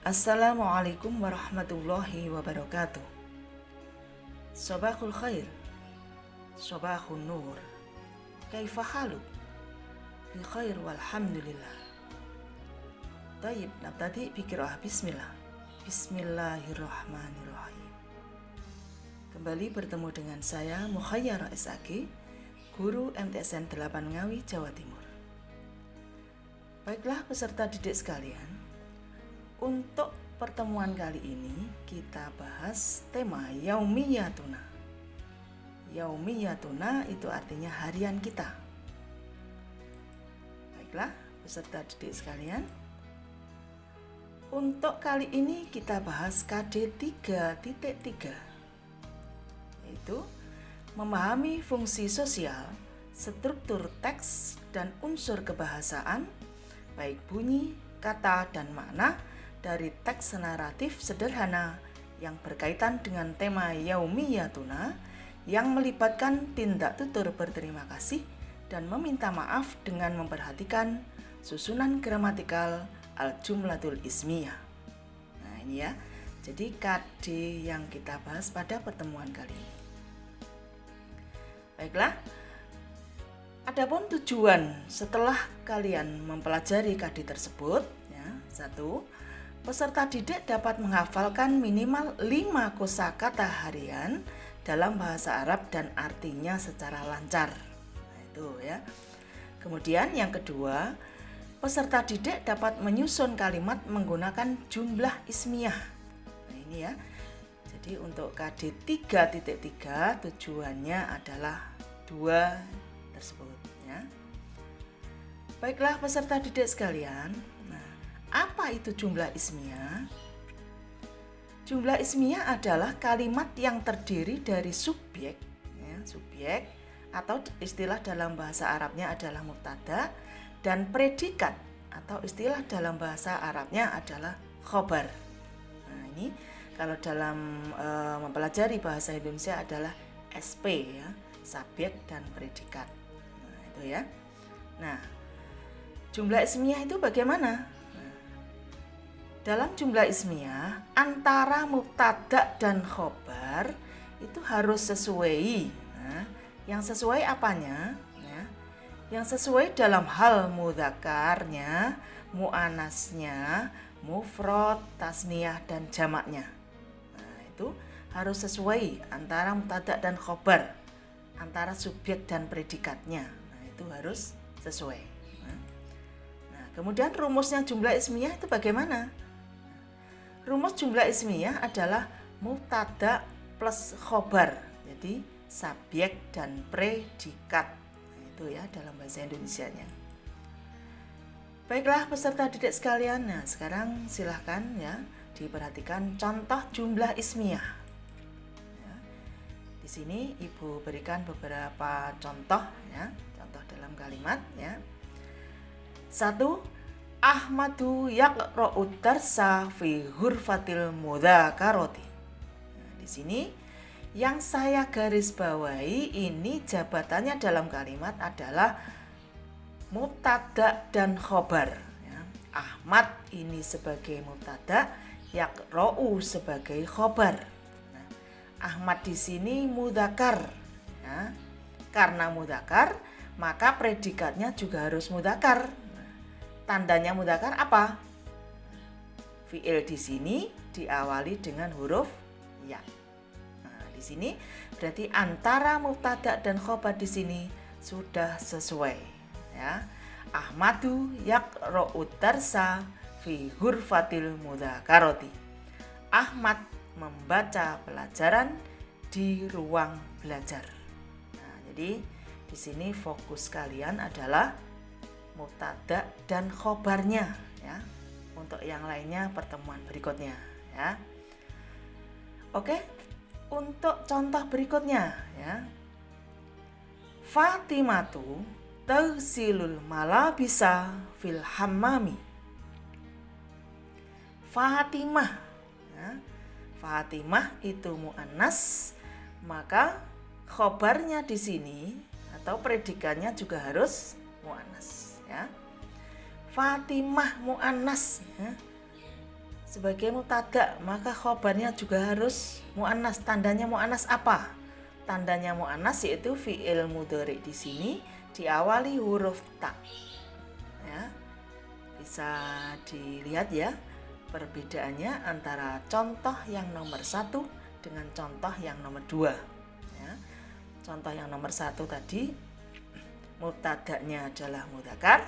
Assalamualaikum warahmatullahi wabarakatuh. Sabahul khair, sabahun nur. Kaifa haluk? Bi khair walhamdulillah. Tayyib, nabtadi bi qiraah bismillah. Bismillahirrahmanirrahim. Kembali bertemu dengan saya Mukhayyarah SAG, guru MTSN 8 Ngawi, Jawa Timur. Baiklah peserta didik sekalian, untuk pertemuan kali ini kita bahas tema Yaumiyatuna. Yaumiyatuna itu artinya harian kita. Baiklah peserta didik sekalian, untuk kali ini kita bahas KD 3.3, yaitu memahami fungsi sosial, struktur teks dan unsur kebahasaan, baik bunyi, kata, dan makna dari teks naratif sederhana yang berkaitan dengan tema Yaumiyatuna yang melibatkan tindak tutur berterima kasih dan meminta maaf dengan memperhatikan susunan gramatikal al-jumlatul ismiyah. Nah ini ya, jadi KD yang kita bahas pada pertemuan kali ini. Baiklah, adapun tujuan setelah kalian mempelajari KD tersebut, ya, 1. Peserta didik dapat menghafalkan minimal 5 kosakata harian dalam bahasa Arab dan artinya secara lancar. Nah, itu ya. Kemudian yang kedua, peserta didik dapat menyusun kalimat menggunakan jumlah ismiyah. Nah, ini ya. Jadi untuk KD 3.3 tujuannya adalah 2 tersebut ya. Baiklah peserta didik sekalian, apa itu jumlah ismiyah? Jumlah ismiyah adalah kalimat yang terdiri dari subjek, ya, subjek atau istilah dalam bahasa Arabnya adalah mubtada, dan predikat atau istilah dalam bahasa Arabnya adalah khobar. Nah ini kalau dalam mempelajari bahasa Indonesia adalah SP ya, subjek dan predikat. Nah itu ya. Nah jumlah ismiyah itu bagaimana? Dalam jumlah ismiyah, antara mubtada dan khobar itu harus sesuai. Nah, yang sesuai apanya? Ya, yang sesuai dalam hal mudzakarnya, muannasnya, mufrad, tasniyah, dan jamaknya. Nah, itu harus sesuai antara mubtada dan khobar, antara subjek dan predikatnya. Nah, itu harus sesuai. Nah, kemudian rumusnya jumlah ismiyah itu bagaimana? Rumus jumlah ismiyah adalah mubtada plus khobar, jadi subjek dan predikat. Nah, itu ya dalam bahasa Indonesianya. Baiklah peserta didik sekalian, nah sekarang silahkan ya diperhatikan contoh jumlah ismiyah. Ya, di sini Ibu berikan beberapa contoh ya, contoh dalam kalimat ya. 1. Ahmadu yaqra'u darsa fi hurfatil mudzakarati. Nah, di sini yang saya garis bawahi ini jabatannya dalam kalimat adalah mubtada dan khobar. Ya. Ahmad ini sebagai mubtada, yaqra'u sebagai khobar. Nah, Ahmad di sini mudzakar. Ya. Karena mudzakar, maka predikatnya juga harus mudzakar. Tandanya mudzakkar apa? Fi'il di sini diawali dengan huruf ya. Nah, di sini berarti antara mubtada dan khobar di sini sudah sesuai ya. Ahmadu yaqra'u darsa fi hurfatil mudzakkarati. Ahmad membaca pelajaran di ruang belajar. Nah, jadi di sini fokus kalian adalah mubtada dan khobarnya ya. Untuk yang lainnya pertemuan berikutnya ya. Oke, untuk contoh berikutnya ya. Fatimatu tagsilul malabisa fil hammami. Fatimah ya. Fatimah itu muannas, maka khobarnya di sini atau predikannya juga harus muannas ya. Fatimah muannas ya. sebagai mubtada, maka khobarnya juga harus muannas. Tandanya muannas apa? Tandanya muannas yaitu fi'il mudhari di sini diawali huruf ta. Ya. Bisa dilihat ya perbedaannya antara contoh yang nomor 1 dengan contoh yang nomor 2. Ya. Contoh yang nomor 1 tadi mubtada'nya adalah mudzakkar.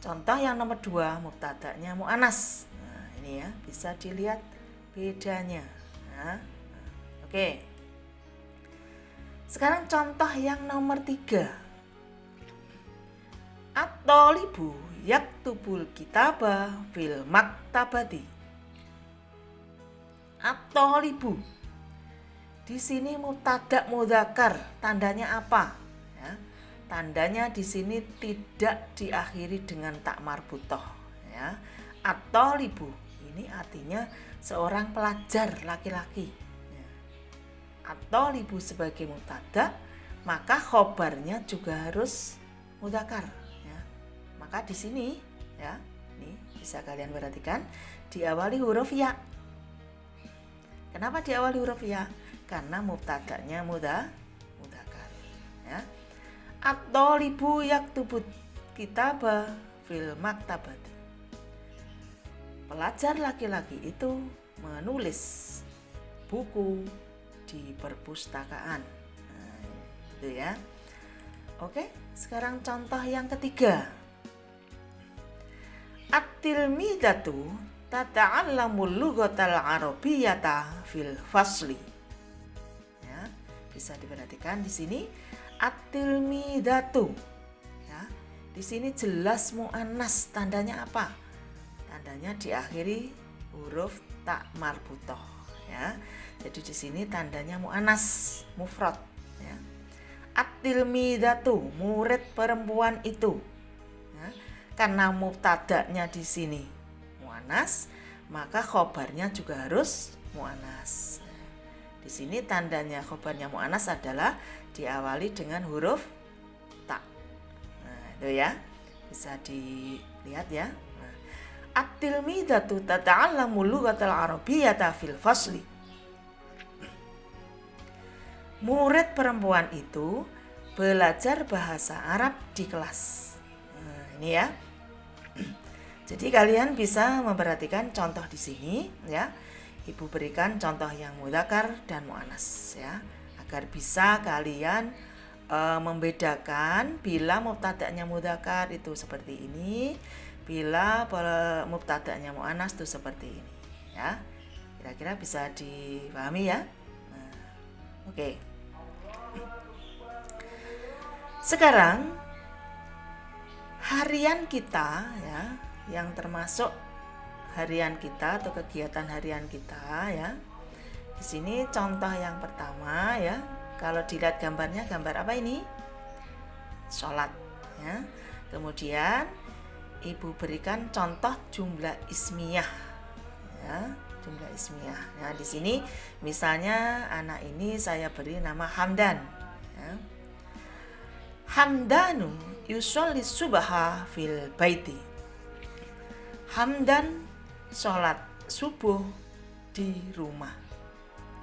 Contoh yang nomor 2 mubtada'nya muannas. Nah, ini ya bisa dilihat bedanya. Nah, oke. Sekarang contoh yang nomor 3. At-thalibu yaktubul kitaba fil maktabati. At-thalibu. Di sini mubtada' mudzakkar, tandanya apa? Ya, tandanya di sini tidak diakhiri dengan tak marbutoh. Ya, at-thalibu ini artinya seorang pelajar laki-laki. Ya. At-thalibu sebagai mubtada', maka khobarnya juga harus mudzakkar. Ya. Maka di sini ya, ini bisa kalian perhatikan diawali huruf ya. Kenapa diawali huruf ya? Karena mubtada'nya mudzakkar. Ya. At-thalibu yaktubut kitaba fil maktabati. Pelajar laki-laki itu menulis buku di perpustakaan. Nah, itu ya. Oke, sekarang contoh yang ketiga. At-tilmidatu tata'allamul lughatal arabiyyata fil fasli. Bisa diperhatikan di sini at-tilmidatu. Ya, di sini jelas muannas, tandanya apa? Tandanya diakhiri huruf tak marbutoh. Ya, jadi di sini tandanya muannas, mufrad. Ya. At-tilmidatu, murid perempuan itu. Ya, karena mubtada'nya di sini muannas, maka khobarnya juga harus muannas. Di sini tandanya khobarnya muannas adalah diawali dengan huruf ta. Nah, itu ya. Bisa dilihat ya. Nah, at-tilmidatu tata'allamul lughatal arabiyyata fil fasli. Murid perempuan itu belajar bahasa Arab di kelas. Nah, ini ya. Jadi kalian bisa memperhatikan contoh di sini ya. Ibu berikan contoh yang mudzakkar dan muannas ya, agar bisa kalian membedakan bila mubtada'nya mudzakkar itu seperti ini, bila mubtada'nya muannas itu seperti ini ya. Kira-kira bisa dipahami ya. Nah, oke. Sekarang harian kita ya, yang termasuk harian kita atau kegiatan harian kita ya. Di sini contoh yang pertama ya. Kalau dilihat gambarnya, gambar apa ini? Sholat ya. Kemudian ibu berikan contoh jumlah ismiyah ya, jumlah ismiyah. Nah, di sini misalnya anak ini saya beri nama Hamdan ya. Hamdanu yusolli subha fil baiti. Hamdan sholat subuh di rumah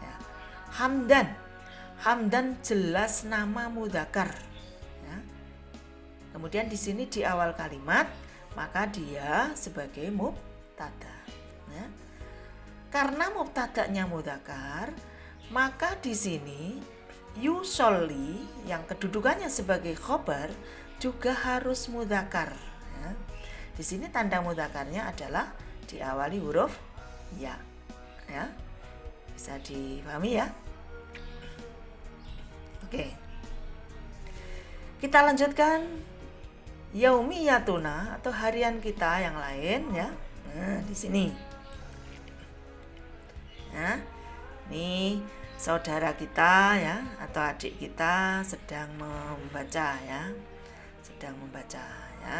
ya. Hamdan jelas nama mudzakkar ya. Kemudian di sini di awal kalimat maka dia sebagai mubtada ya. Karena mubtada'nya mudzakkar, maka di sini yusolli yang kedudukannya sebagai khobar juga harus mudzakkar ya. Di sini tanda mudzakarnya adalah diawali huruf ya. Ya. Bisa dipahami ya? Oke. Kita lanjutkan yaumiyatuna atau harian kita yang lain ya. Nah, di sini. Nah, ini saudara kita ya atau adik kita sedang membaca ya. Sedang membaca ya.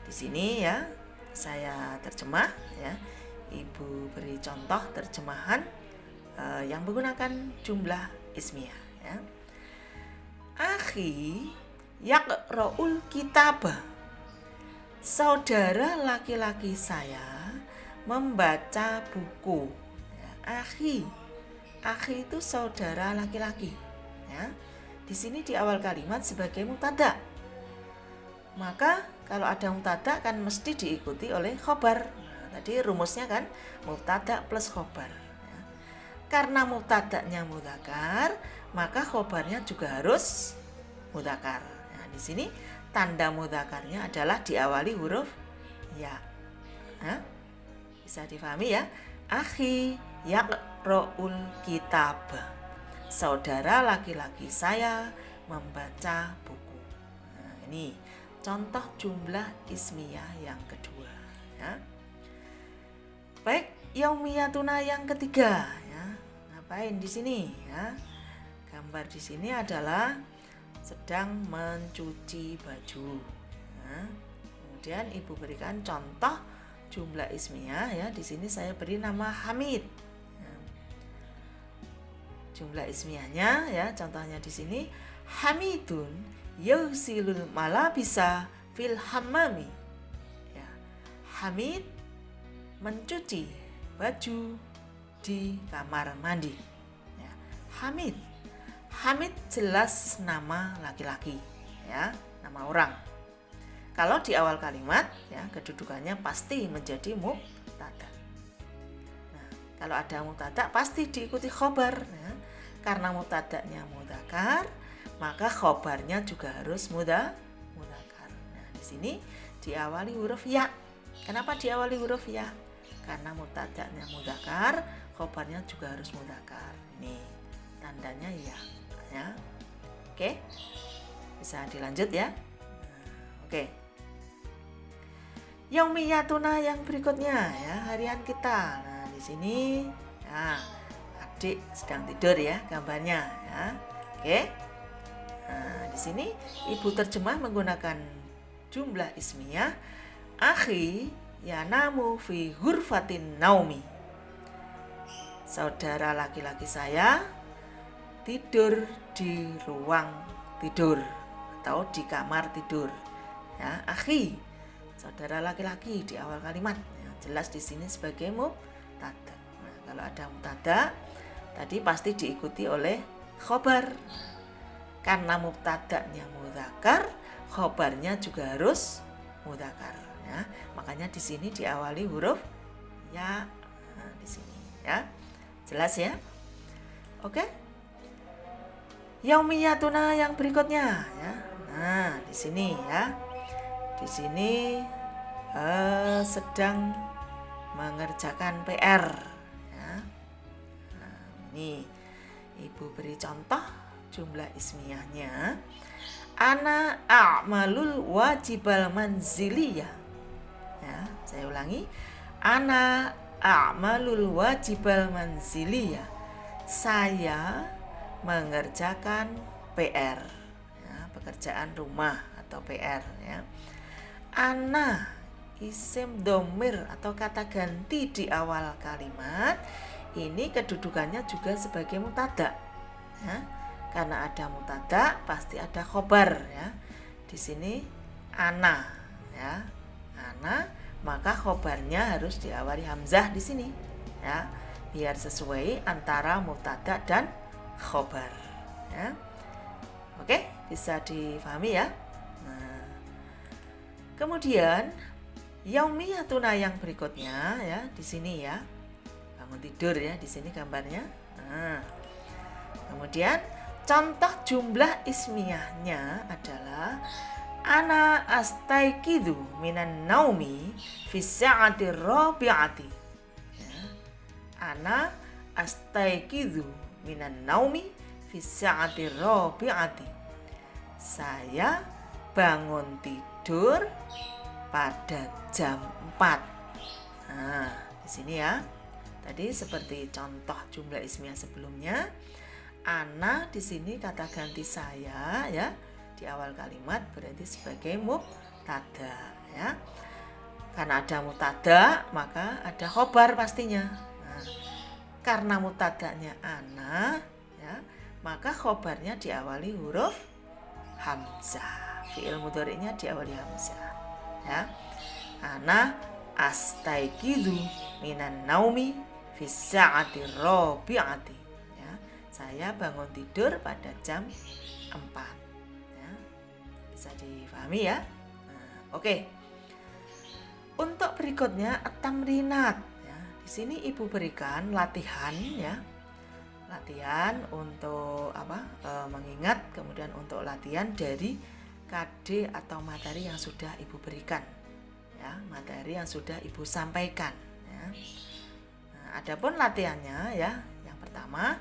Di sini ya saya terjemah ya. Ibu beri contoh terjemahan yang menggunakan jumlah ismiyah ya. Akhi yaqra'ul kitabah. Saudara laki-laki saya membaca buku. Ya, akhi. Akhi itu saudara laki-laki. Ya. Di sini di awal kalimat sebagai mubtada. Maka kalau ada mubtada kan mesti diikuti oleh khobar. Nah, tadi rumusnya kan mubtada plus khobar. Ya. Karena mubtadanya mudzakkar, maka khobarnya juga harus mudzakkar. Nah, di sini tanda mudzakarnya adalah diawali huruf ya. Nah, bisa difahami ya. Akhi yaqra'ul kitab. Saudara laki-laki saya membaca buku. Nah, ini contoh jumlah ismiyah yang kedua ya. Baik, yaumiyatuna yang ketiga ya. Ngapain di sini ya? Gambar di sini adalah sedang mencuci baju. Nah, kemudian ibu berikan contoh jumlah ismiyah ya. Di sini saya beri nama Hamid. Ya. Jumlah ismiyahnya ya, contohnya di sini Hamidun yusilul malabisa fil hammami. Ya. Hamid mencuci baju di kamar mandi. Ya. Hamid. Hamid jelas nama laki-laki, ya, nama orang. Kalau di awal kalimat, ya, kedudukannya pasti menjadi mubtada. Nah, kalau ada mubtada pasti diikuti khobar, ya. Karena mubtadanya mudzakkar, maka khobarnya juga harus mudzakkar. Nah, di sini diawali huruf ya. Kenapa diawali huruf ya? Karena mubtadanya mudzakkar, khobarnya juga harus mudzakkar. Ini tandanya ya. Ya, oke, bisa dilanjut ya. Oke, yaumiyatuna yang berikutnya ya, harian kita. Nah, di sini ya, adik sedang tidur ya gambarnya ya. Oke, nah, di sini ibu terjemah menggunakan jumlah ismiyah. Akhi yanamu fi ghurfatin naumi. Saudara laki-laki saya tidur di ruang tidur atau di kamar tidur. Ya, akhi, saudara laki-laki di awal kalimat. Ya, jelas di sini sebagai mubtada. Nah, kalau ada mubtada, tadi pasti diikuti oleh khobar. Karena mubtadanya mudzakkar, khobarnya juga harus mudzakkar. Ya, makanya di sini diawali huruf ya. Nah, di sini ya, jelas ya. Oke. Yaumiyatuna yang berikutnya ya. Nah, di sini ya. Di sini sedang mengerjakan PR ya. Nah, ini ibu beri contoh jumlah ismiyahnya. Ana a'malul wajibal manziliyah. Ya, saya ulangi. Ana a'malul wajibal manziliyah. Saya mengerjakan PR ya, pekerjaan rumah atau PR ya. Ana isim domir atau kata ganti di awal kalimat ini kedudukannya juga sebagai mubtada ya. Karena ada mubtada pasti ada khobar ya. Di sini ana ya. Ana, maka khobarnya harus diawali hamzah di sini ya, biar sesuai antara mubtada dan khobar ya. Oke, bisa difahami ya. Nah, kemudian yaumiyatuna yang berikutnya ya, di sini ya. Bangun tidur ya, di sini gambarnya. Nah, kemudian contoh jumlah ismiyahnya adalah ana astaiqidu minan naumi fi sa'ati rabi'ati. Ya. Ana astaiqidu minan naumi fi sa'ati rabi'ati. Saya bangun tidur pada jam 4. Nah, di sini ya. Tadi seperti contoh jumlah ismiyah sebelumnya. Ana di sini kata ganti saya ya. Di awal kalimat berarti sebagai mubtada ya. Karena ada mubtada maka ada khobar pastinya. Nah, karena mubtadanya ana ya, maka khobarnya diawali huruf hamzah. Fi'il mudhari'nya diawali hamzah ya. Ana astaiqidu minan naumi fi sa'ati rabi'ati. Ya, saya bangun tidur pada jam 4. Ya, bisa difahami ya. Nah, oke. Untuk berikutnya at-tamrinat. Ya, di sini ibu berikan latihan ya. Latihan untuk mengingat, kemudian untuk latihan dari KD atau materi yang sudah ibu berikan ya, materi yang sudah ibu sampaikan ya. Nah, adapun latihannya ya, yang pertama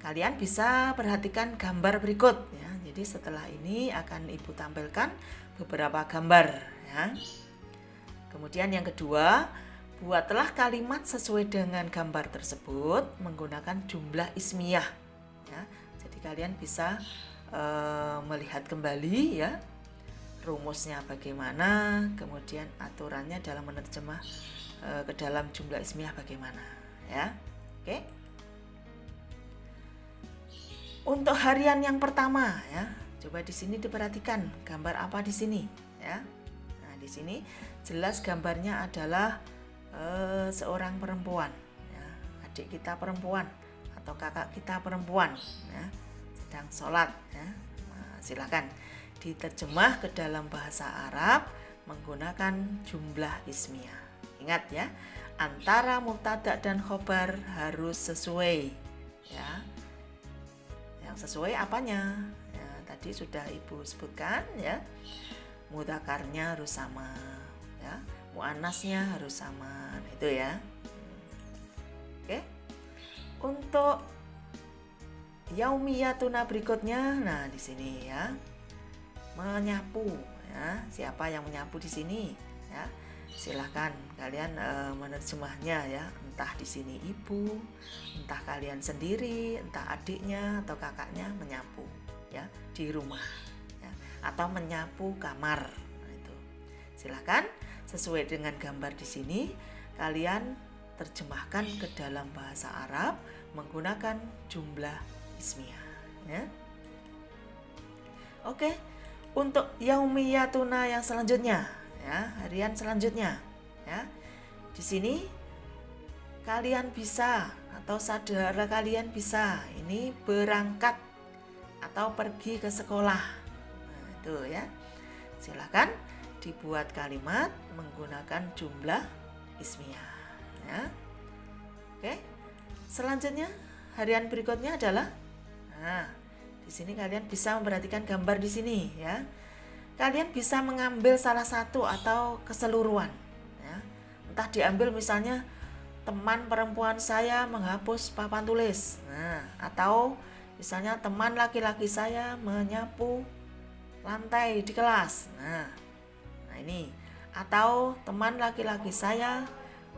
kalian bisa perhatikan gambar berikut ya. Jadi setelah ini akan ibu tampilkan beberapa gambar ya. Kemudian yang kedua, buatlah kalimat sesuai dengan gambar tersebut menggunakan jumlah ismiyah ya. Jadi kalian bisa melihat kembali ya rumusnya bagaimana, kemudian aturannya dalam menerjemah ke dalam jumlah ismiyah bagaimana ya. Oke. Untuk harian yang pertama ya, coba di sini diperhatikan gambar apa di sini ya. Nah, di sini jelas gambarnya adalah seorang perempuan ya, adik kita perempuan atau kakak kita perempuan ya, sedang sholat ya. Nah, silakan diterjemah ke dalam bahasa Arab menggunakan jumlah ismiyah. Ingat ya, antara mubtada dan khobar harus sesuai ya. Yang sesuai apanya ya, tadi sudah ibu sebutkan ya, mudzakarnya harus sama ya, muannasnya harus sama, itu ya. Oke. Untuk yaumiyatuna berikutnya, nah di sini ya, menyapu ya. Siapa yang menyapu di sini ya? Silahkan kalian menerjemahnya ya, entah di sini ibu, entah kalian sendiri, entah adiknya atau kakaknya menyapu ya di rumah ya, atau menyapu kamar. Nah, itu silahkan sesuai dengan gambar di sini kalian terjemahkan ke dalam bahasa Arab menggunakan jumlah ismiyah ya. Oke. Untuk yaumiyatuna yang selanjutnya ya, harian selanjutnya ya. Di sini kalian bisa atau saudara kalian bisa ini berangkat atau pergi ke sekolah. Nah, itu ya. Silakan dibuat kalimat menggunakan jumlah ismiyah ya. Oke. Selanjutnya harian berikutnya adalah di sini kalian bisa memperhatikan gambar di sini ya. Kalian bisa mengambil salah satu atau keseluruhan ya. Entah diambil misalnya teman perempuan saya menghapus papan tulis. Nah, atau misalnya teman laki-laki saya menyapu lantai di kelas. Nah, ini. Atau teman laki-laki saya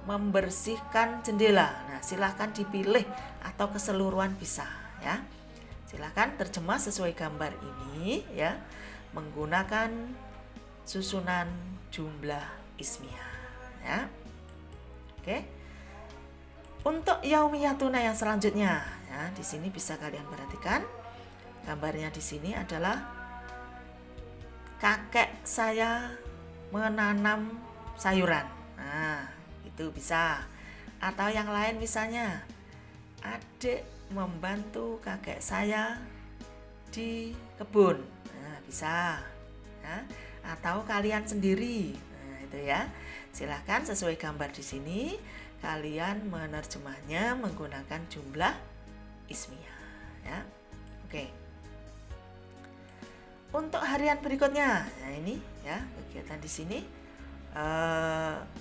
membersihkan jendela. Nah, silahkan dipilih atau keseluruhan bisa ya. Silahkan terjemah sesuai gambar ini ya, menggunakan susunan jumlah ismiyah ya. Oke. Untuk yaumiyatuna yang selanjutnya ya, di sini bisa kalian perhatikan gambarnya di sini adalah kakek saya menanam sayuran. Nah, itu bisa. Atau yang lain misalnya adik membantu kakek saya di kebun. Nah, bisa ya. Atau kalian sendiri. Nah, itu ya. Silahkan sesuai gambar di sini kalian menerjemahnya menggunakan jumlah ismiyah ya. Oke. Untuk harian berikutnya, nah ini ya, kegiatan di sini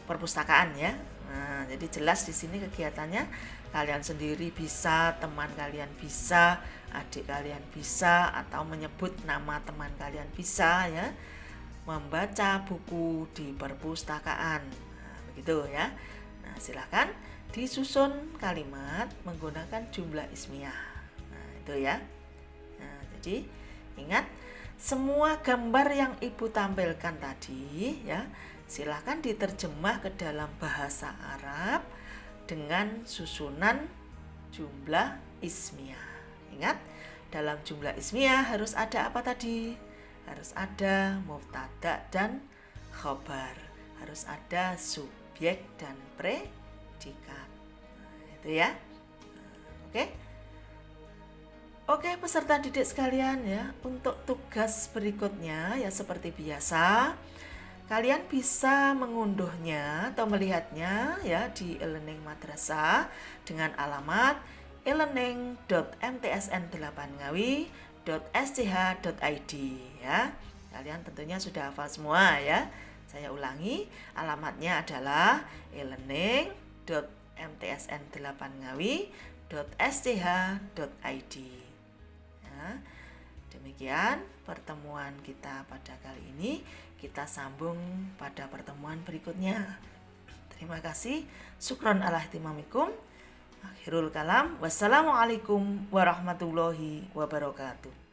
perpustakaan ya. Nah, jadi jelas di sini kegiatannya kalian sendiri bisa, teman kalian bisa, adik kalian bisa, atau menyebut nama teman kalian bisa ya. Membaca buku di perpustakaan. Nah, begitu ya. Nah, silakan disusun kalimat menggunakan jumlah ismiyah. Nah, itu ya. Nah, jadi ingat semua gambar yang ibu tampilkan tadi ya, silakan diterjemah ke dalam bahasa Arab dengan susunan jumlah ismiyah. Ingat, dalam jumlah ismiyah harus ada apa tadi? Harus ada mubtada dan khobar. Harus ada subjek subjek dan predikat. Nah, itu ya. Oke. Oke, peserta didik sekalian ya, untuk tugas berikutnya ya seperti biasa, kalian bisa mengunduhnya atau melihatnya ya di e-learning madrasah dengan alamat elearning.mtsn8ngawi.sch.id ya. Kalian tentunya sudah hafal semua ya. Saya ulangi, alamatnya adalah elearning.mtsn8ngawi.sch.id. Ya, demikian pertemuan kita pada kali ini. Kita sambung pada pertemuan berikutnya. Terima kasih. Syukron ala ihtimamikum. Akhirul kalam. Wassalamualaikum warahmatullahi wabarakatuh.